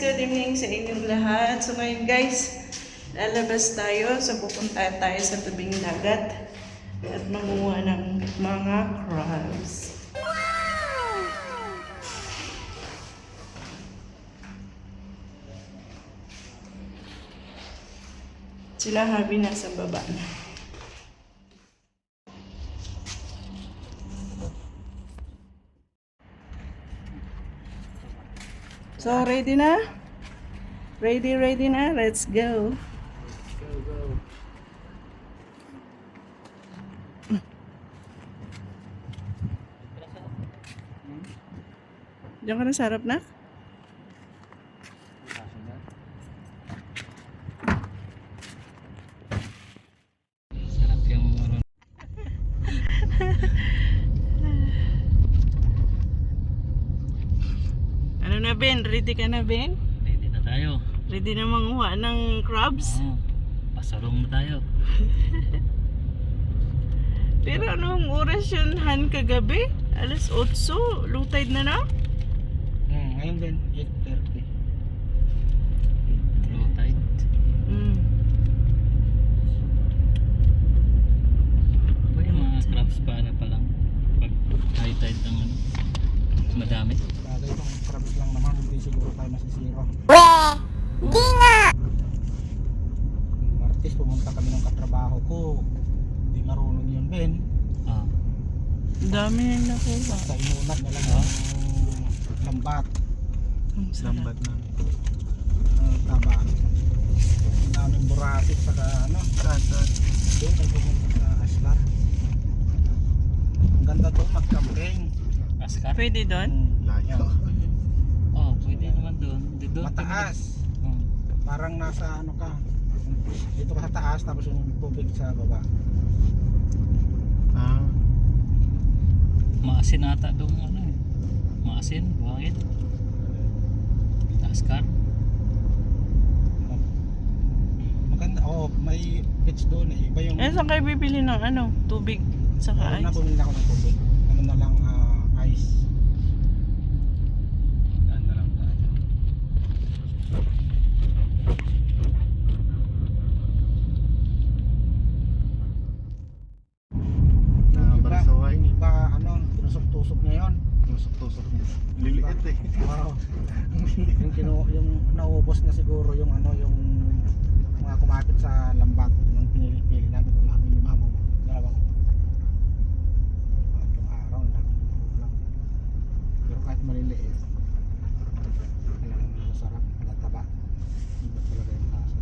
good evening sa inyong lahat. So ngayon guys, lalabas tayo. So pupunta tayo sa tabing dagat at manguha ng mga crabs. Sila Harvey nasa baba na. So, ready na? Ready na? Let's go. Diyan ka na sa harap na? Sarap yung Ano na Ben? Ready ka na Ben? ready na tayo. Ready na manguha ng crabs? Oo, pasalong na tayo. Pero anong oras yun Han kagabi? Alas 8, low tide na na? Ngayon din, 8:30. Low tide. Mm. Ba yung mga crabs pa lang pag high tide ng ano, madami. Bagay itong crabs lang naman, hindi siguro tayo masisiro. Martes, pumunta kami ng katrabaho ko. Hindi marunong yun, Ben. Ah, Dami yung nakuha. Sa inunat na lang yung lambat. Ang sarap. na. Taba. Ang daming burasit saka ano. Doon ang pumunta sa Ascar. Ang ganda doon, mag-camping. Ascar? Pwede doon? Layo. Oh, pwede naman doon. Doon Mataas. Oh. Parang nasa ano ka. Dito ka sa taas tapos yung tubig sa baba. Maasin ata doon ano eh. Maasin, buhangin. Ascar. Maganda. Oh, may beach doon eh. Iba yung Eh, saan kayo bibili ng ano? Tubig? Saka na ice? bumili ako ng tubig. Ano na lang ice. Daan na lang tayo. Iba ano, tinusok-tusok niya yun. Tusok-tusok niya. Liliit eh. Wow. yung naubos na siguro yung ano, yung mga kumapit sa lambat. Yung pinili namin kung namin ni mama mo. Dalawang araw na lang. Pero kahit maliliit, alam mo, masarap, matataba. Iba talaga yung lasa.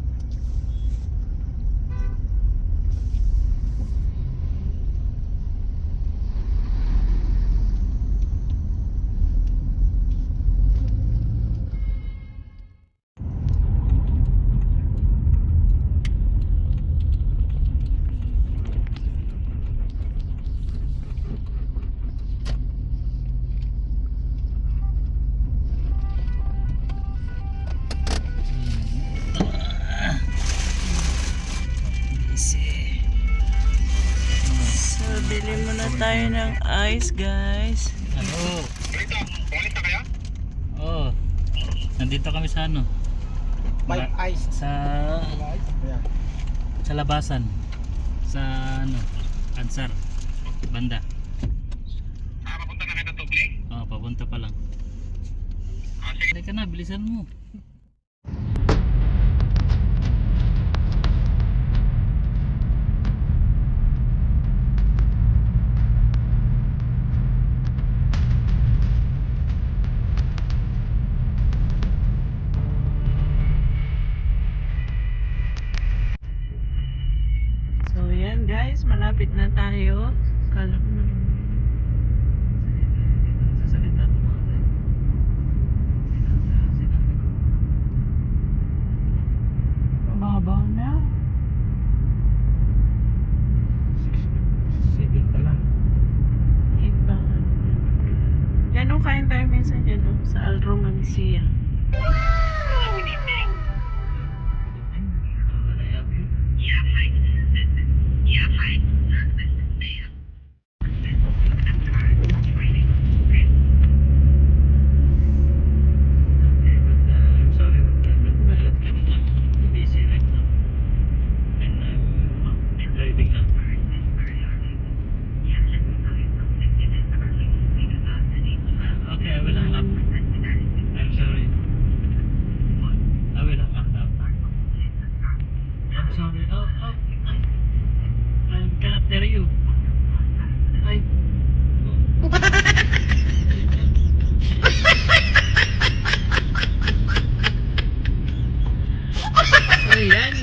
So, bili muna tayo ng ice, guys. Ano? Oh. Nandito kami sa ano? Five ice. Sa Ayan. sa labasan. Sa ano? Ansar. Banda. Papunta na kayo ng Tubli? Oh, papunta pa lang. Sige ka na, bilisan mo. So, yan guys. Malapit na tayo. Kala ko naman. Mababaw na. Sige pala. Iba. Yan o, kain tayo minsan yan o. Sa Al Romancia.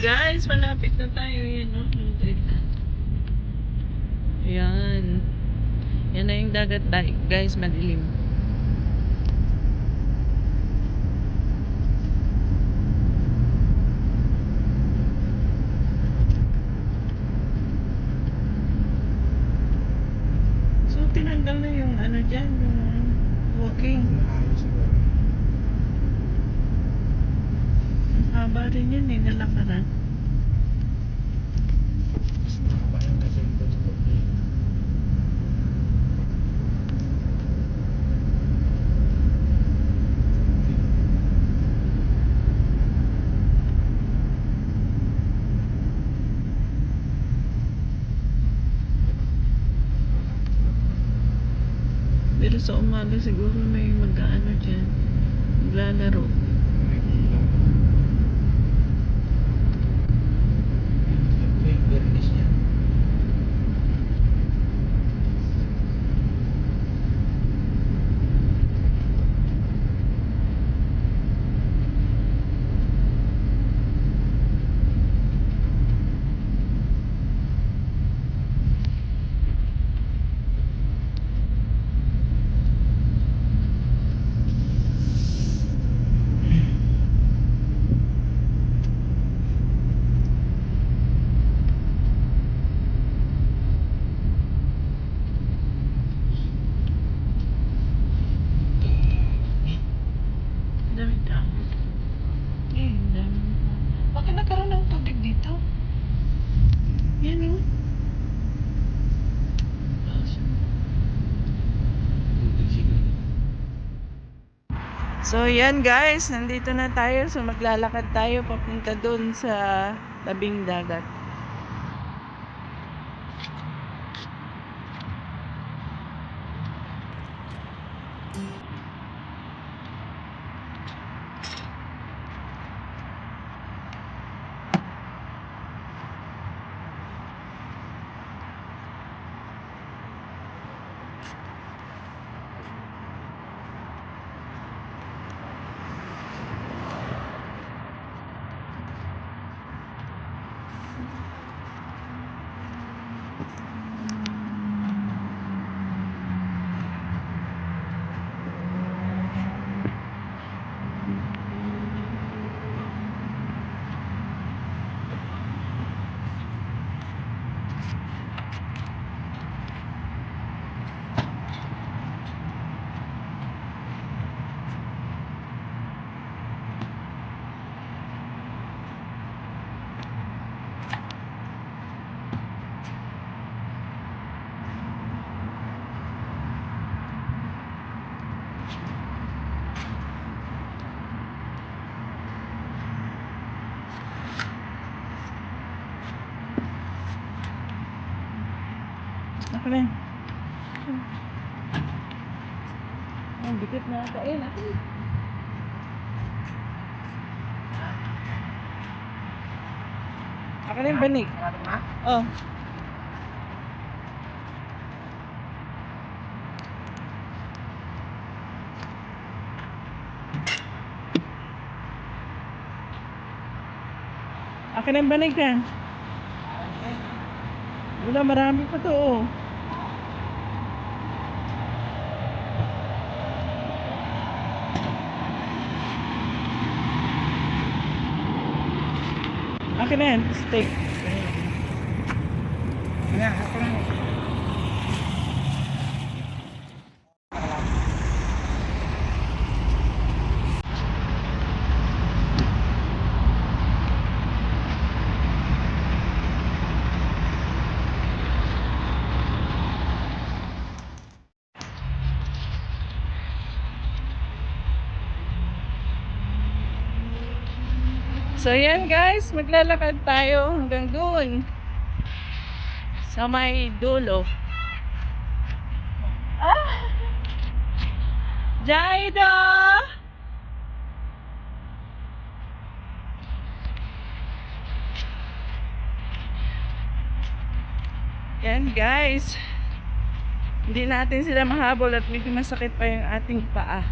guys, malapit na tayo. Yan, no? Yan. Yan na yung dagat, guys, madilim. So, tinanggal na yung ano dyan, yung walking. Ayos siguro. Ang haba rin yun, nalakaran. Mas mahaba yung kasi dito sa Tublin. Pero sa umaga siguro may mag-ano dyan. Maglalaro. May ilaw. May bernis niya. Dami tao. Dami. Bakit nagkaroon ng tubig dito? Yan o. Tubig siguro. So yan guys, nandito na tayo. So maglalakad tayo papunta dun sa tabing dagat. Ako na. Ang bigat na ata. Ayan, ako. Ako na yung banig. Oh. Ako na yung banig ka. Wala, marami pa to. Oh. Akin na yan, steak. Ayan, ako lang. So yan guys, maglalakad tayo hanggang doon. Sa may dulo. Ah! Jaido! Yan guys. Hindi natin sila mahabol at medyo masakit pa yung ating paa.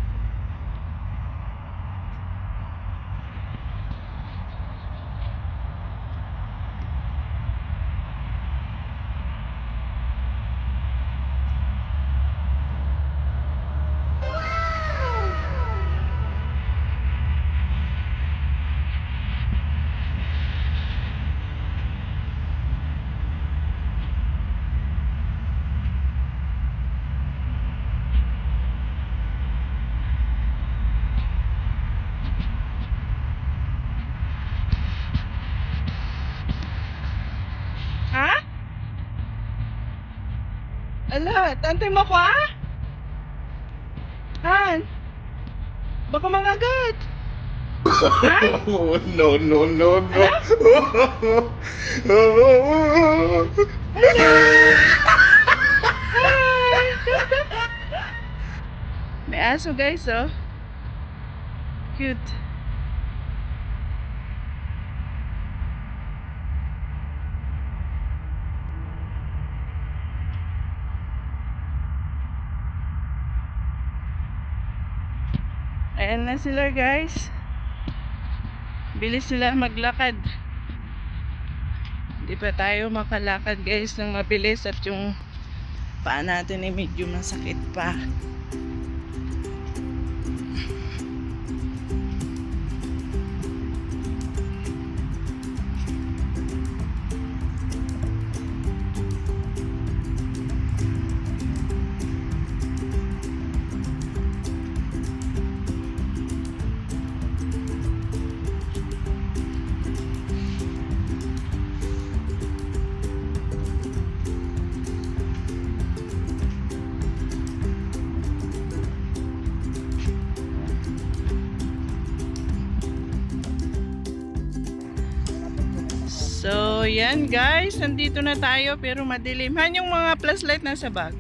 Ala, tantay mo ko ah? Han, baka mangagat. Oh, no, no, no, no. May aso guys, oh. Cute. Ayan na sila guys. Bilis sila maglakad. Hindi pa tayo makalakad guys ng mabilis at yung paa natin ay medyo masakit pa. So, yan guys. Nandito na tayo pero madilim. Han, yung mga flashlight nasa bag.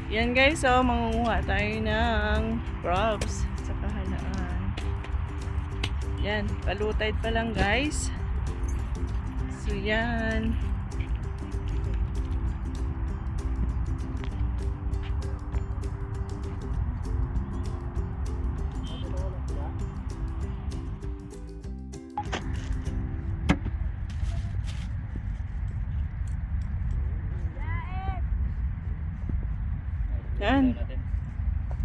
Yan guys, so mangunguha tayo ng crabs sa kahalaan. Yan, palutay pa lang guys. So, yan. Yan.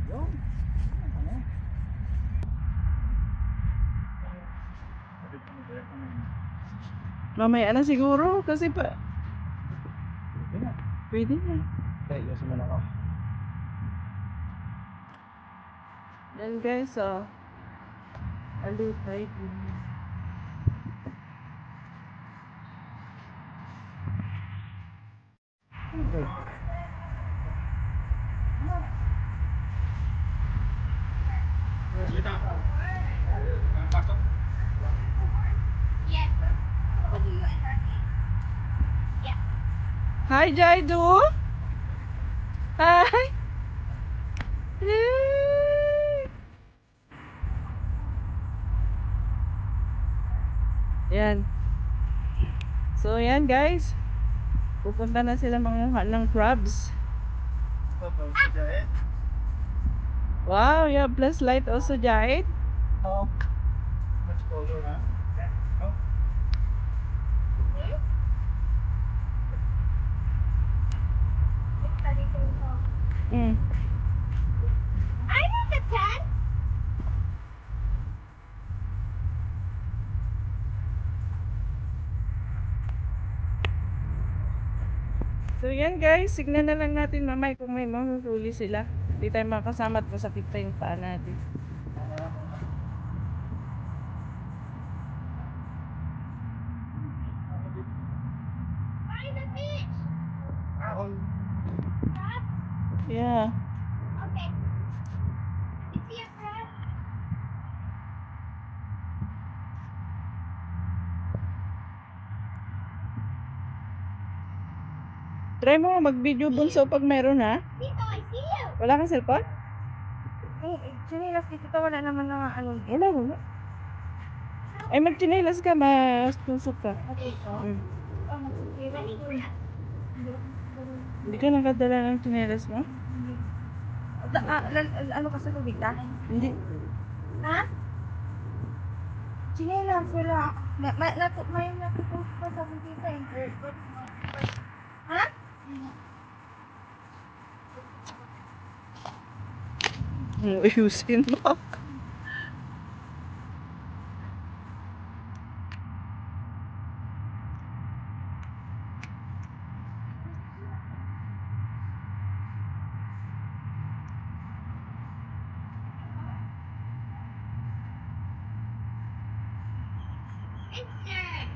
Yun. Ano? Mamaya na siguro kasi pa Yun na. pwede na. Okay, yosin mo na ako. Yan guys, oh. Alutay. Okay. Hi, Jaidu. Hi. Yay! Yan. So, yan guys. Pupunta na sila manguha ng crabs. Wow, you have plus light also, Jait. Oh. Much colder, ha? Oh. Mm. I know the pen. So yan guys, signan na lang natin mamay kung may mahuhuli sila. Hindi tayo makasama at masakit pa yung paa natin. Find the fish. Crab? Yeah. Okay. Is he a crab? Try mo mag-video bunso pag meron ha. Dito, I see you. Wala kang cellphone? Sinilas dito wala naman na ano. Wala, wala. Ay magchinelas ka, masusok ka. Mm. Hindi ka nakadala ng chinelas mo? Ano ka sa tubig ta? Hindi. Ha? Sinilas wala. May natutup pa sa dito eh. Ha? Ayusin mo.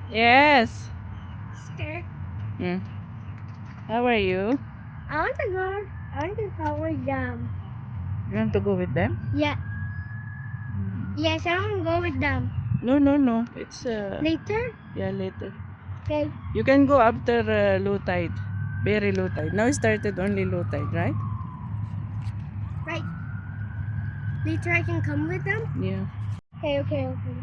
Yes. Hmm. How are you? I want to go. I want to go with them. You want to go with them? Yeah. Yes, I want to go with them. No, no, no. It's Later? yeah, later. Okay. You can go after low tide. Very low tide. Now it started only low tide, right? Right. Later I can come with them? Yeah. Okay, okay, okay.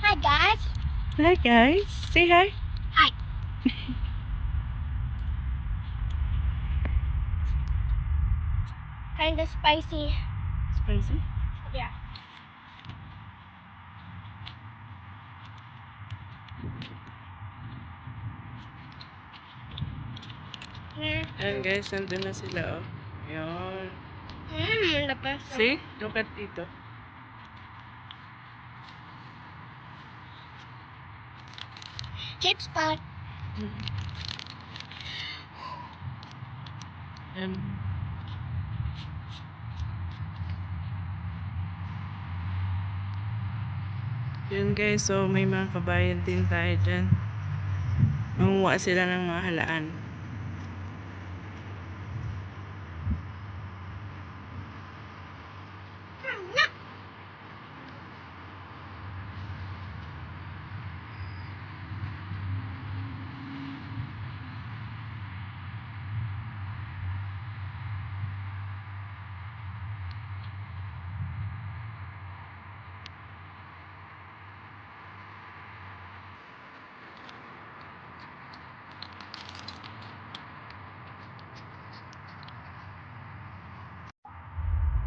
Hi, guys. Hi guys. Say hi. Hi. Kind of spicy. Spicy. Yeah. Here. Ayan guys, nandun na sila oh. Yun. The best. See? Look at dito. Chip spot. Um, yun guys, so may mga kabayan din tayo dyan. Manguha sila ng mga halaan.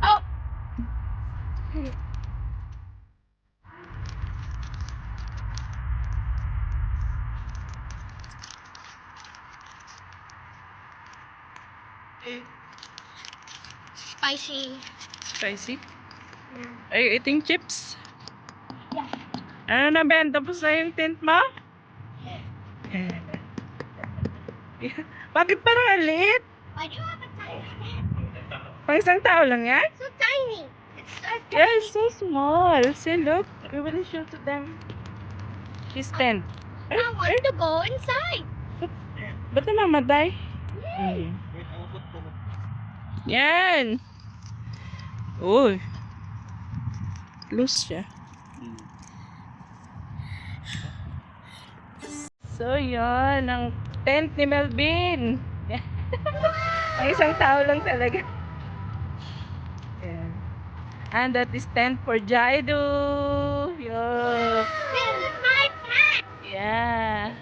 Oh. Spicy. Spicy? Yeah. Are you eating chips? Yeah. Ano na Ben? Tapos na yung tent mo? Bakit parang alit? I do have a tiny. Pang isang tao lang yan? So tiny. It's so tiny. Yeah, it's so small. See, look. We will show to them. His tent. I want to go inside. Ba't namamatay? Yan! Uy. Loose siya. So, yun. Ang tent ni Melvin. Ang isang tao lang talaga. Yan. And that is tent for Jaidu. Yo. This is my pet. Yeah.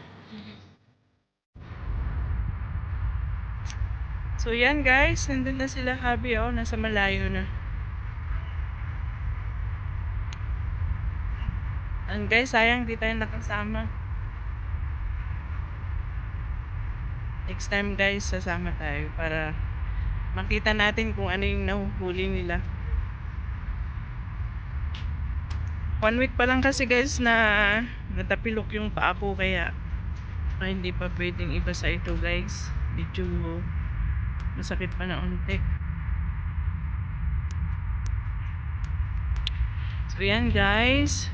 So, yan guys. Nandun na sila, Habi. Oh, nasa malayo na. And guys, sayang di tayo nakasama. Next time guys, sasama tayo para makita natin kung ano yung nahuhuli nila. 1 week pa lang kasi guys na natapilok yung paa ko kaya hindi pa pwedeng ibasa ito guys. Medyo masakit pa na unti. So yan guys.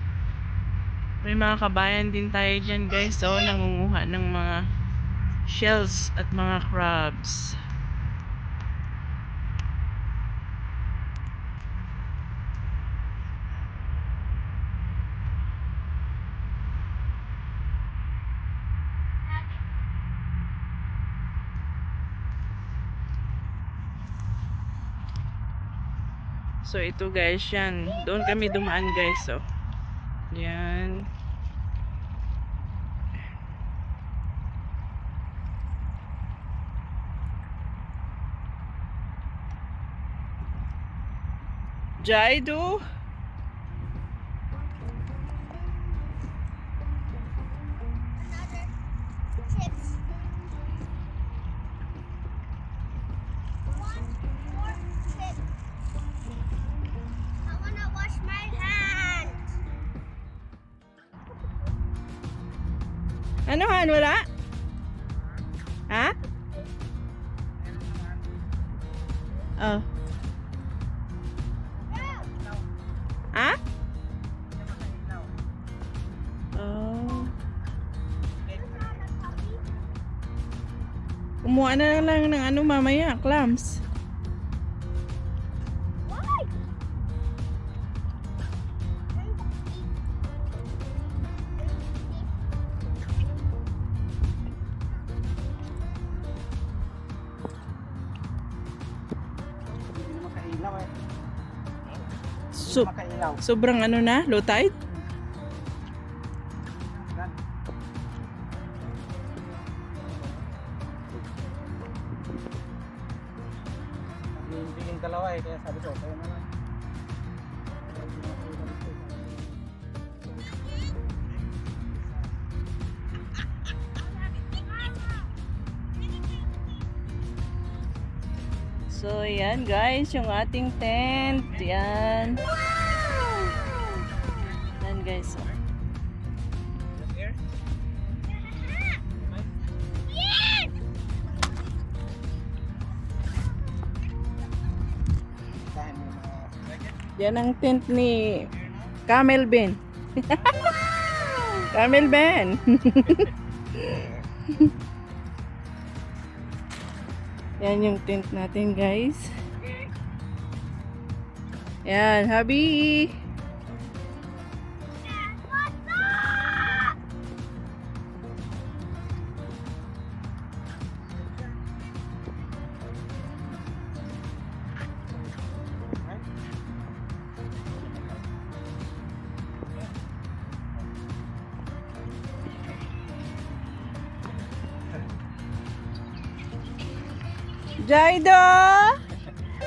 May mga kabayan din tayo dyan guys. So nangunguha ng mga shells at mga crabs. So ito guys, yan. Doon kami dumaan guys. So yan. Jaidu. Another chips. One more chip. I wanna wash my hands. Ano Han? Wala? Ha? Oh. Ha? Oh. Kumuha na lang ng ano mamaya, clams. Hindi na makailaw eh. So, Makailaw. sobrang ano na, low tide? Yan. Nagbibiging dalawa eh, kaya sabi ko, kaya naman. So, yan guys, yung ating tent. Yan. Yan guys. Oh. Dahil mo mga Yan ang tent ni Camel Ben. Camel Ben. Yan yung tent natin guys. Yan, habi. Jaido!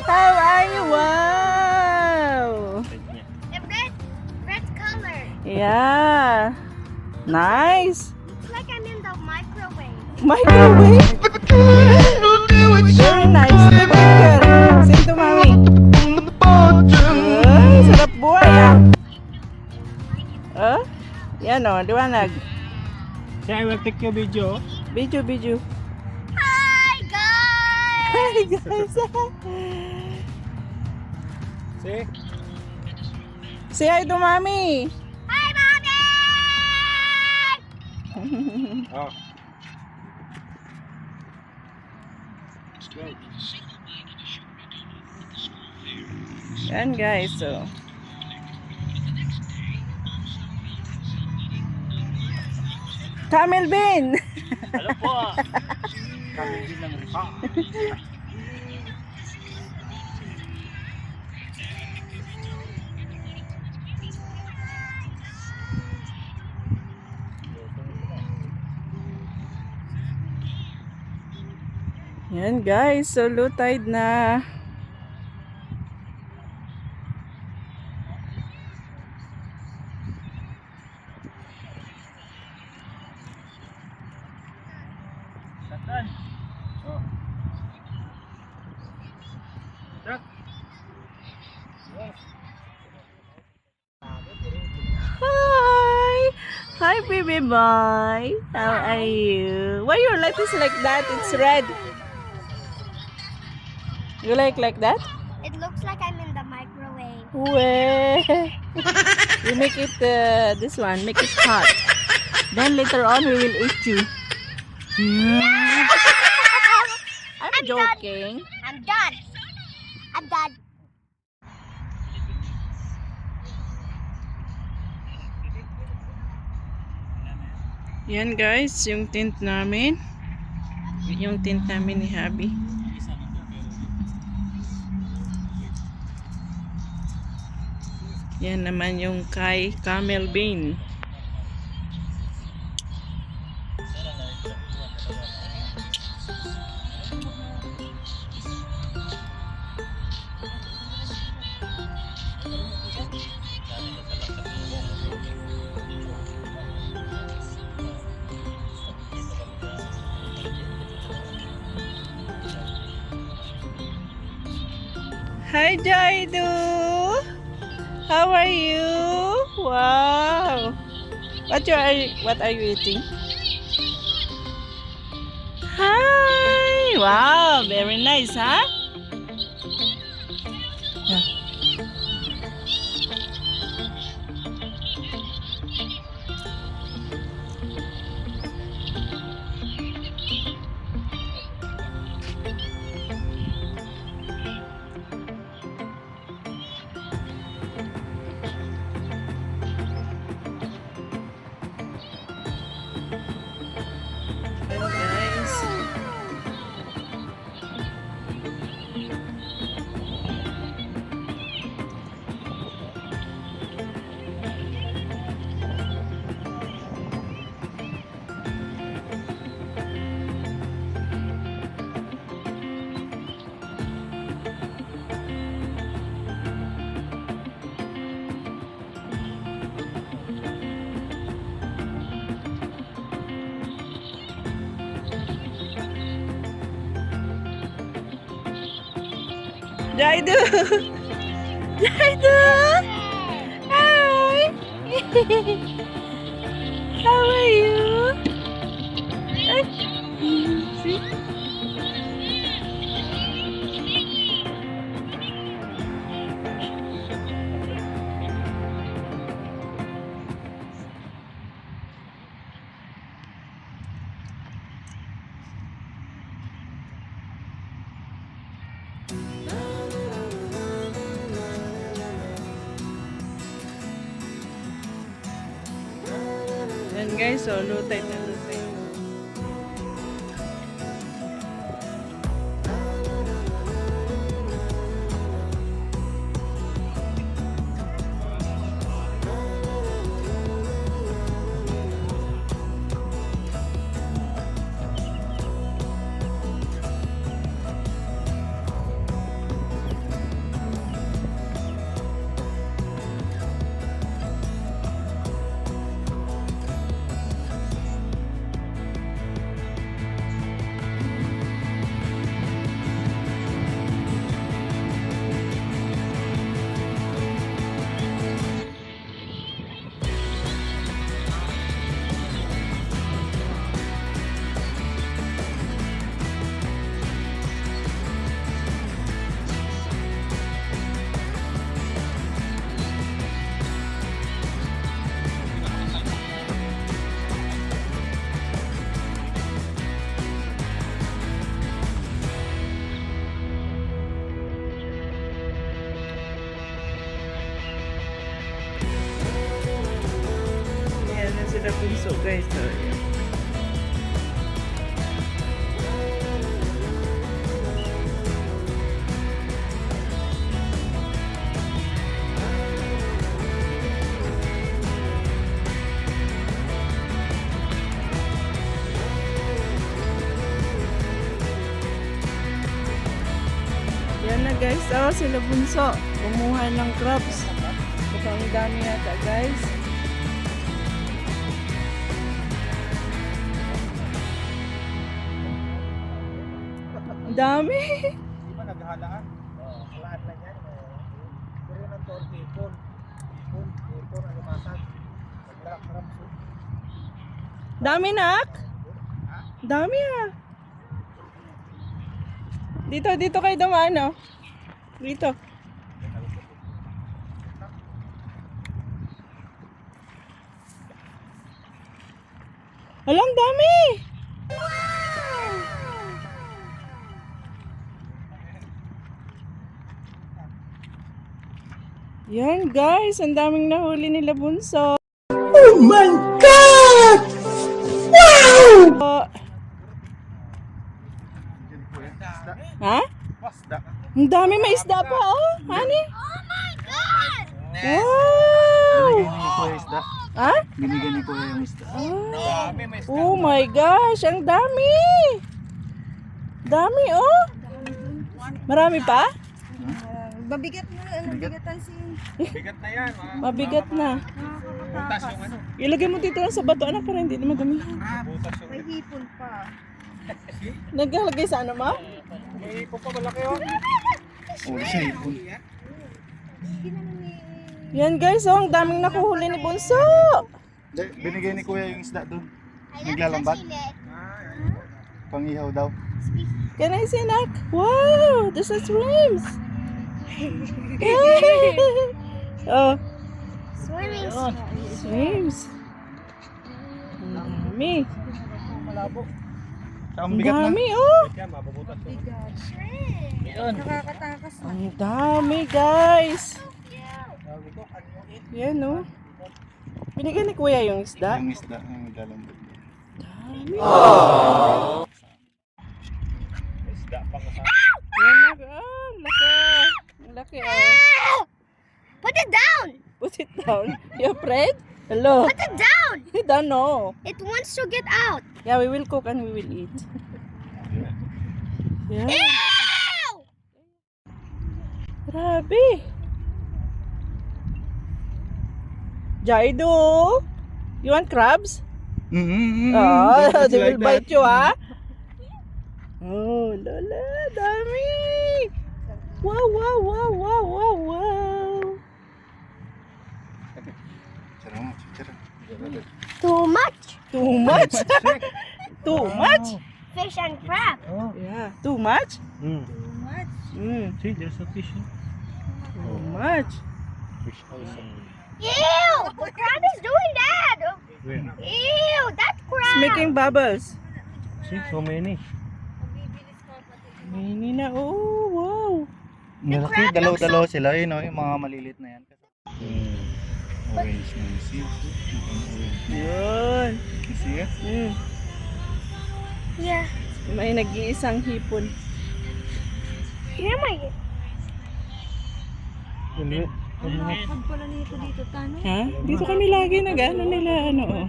How are you? Wow! The red color. Yeah. Nice. It's like I'm in the microwave. Microwave. Very nice. Picture. Send to mommy. Ay, sarap buhay ah. Yan o, liwanag. Yeah, I will take your video. Video. Hi guys. Hi guys. See? Say hi to mommy. Hi mommy. Oh. Yan guys, so. Camel Ben. Hello po. Kami din ng mukha. Yan guys, so low tide na. Satan. Oh. Jack. Hi! Hi baby boy! How are you? Why your light is like that? It's red. You like that? It looks like I'm in the microwave. Well, you make it this one, make it hot. Then later on we will eat you. I'm joking. I'm done. I'm done. Yan guys, yung tent namin. Yung tent namin ni Habi. Yan naman yung kay Camel Bean. Hi Jaidu! How are you? Wow! What are you eating? Hi! Wow, very nice, huh? Yeah. Hello guys. Jaidu! Jaidu! Hi! How are you? See? Yan guys, so lutay na lutay. Yan na sila punso guys. So, yan. Yan na guys, oh sila bunso. Kumuha ng crabs. Mukhang dami yata guys. Ang dami. Di ba naghahalaan? Oo. Lahat na yan. Pero yun ang tawag ipon. Ipon, alimasag. Naglarap-larap. Dami nak. Dami ah. Dito kayo dumaan oh. Dito. Alang dami. Yan guys, ang daming nahuli nila bunso. Oh my God! Wow! Ha? Ang dami may isda pa oh. Honey? Oh my God! Wow! Binigay ni Kuya isda. Ha? Binigay ni Kuya yung isda. Oh my gosh, ang dami! Dami oh! Marami pa? Mabigat na, nabigatan si... Bigat na yan. Mabigat na. Butas yung ano. Ilagay mo dito lang sa bato anak para hindi na magamihan. Butas yung May hipon pa. Naglalagay sa ano ma? may ipon pa malaki oh. Oh, siya ipon. Ginano ni... Yan guys, oh, ang daming nakuhuli ni Bunso. Binigay ni Kuya yung isda doon. Naglalambat. Pangihaw daw. Can I see, Nak? Wow, there's a shrimps. Oh, Swimming. shrimps. Ang dami. Malabo. Ang dami, oh. Yan, mabubutas to. Yun. Nakakatakas na. Ang dami, guys. Yan, oh. Binigyan ni Kuya yung isda. Yung isda, yung ilalambot. Dami. Isda pa ko sa... Yan, Nak. Ah, laki. Ang laki, oh. Put it down! Put it down. You afraid? Hello. Put it down! You don't know. It wants to get out. Yeah, we will cook and we will eat. Yeah. Ew! Grabe. Jaido, you want crabs? Oh, they will bite you, ah. Oh, lala, dami. Wow, wow, wow, wow, wow, wow. Too much. Too much? Too much? Fish and crab. Yeah, too much? Mm. Too much. Mm, See, there's a fish. too much. Ew! The crab is doing that. Ew! That It's crab. making bubbles. See, so many. Mini na, oh, wow. Malaki, dalaw-dalaw sila yun, no? Yung mga malilit na yan. Orange na yung sea. Yun. Sea? Mm. Yeah. May nag-iisang hipon. Here my. Ha? Dito kami lagi nag-ano nila, ano, oh.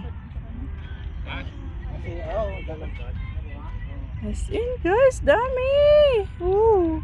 As in, guys, dami! Ooh.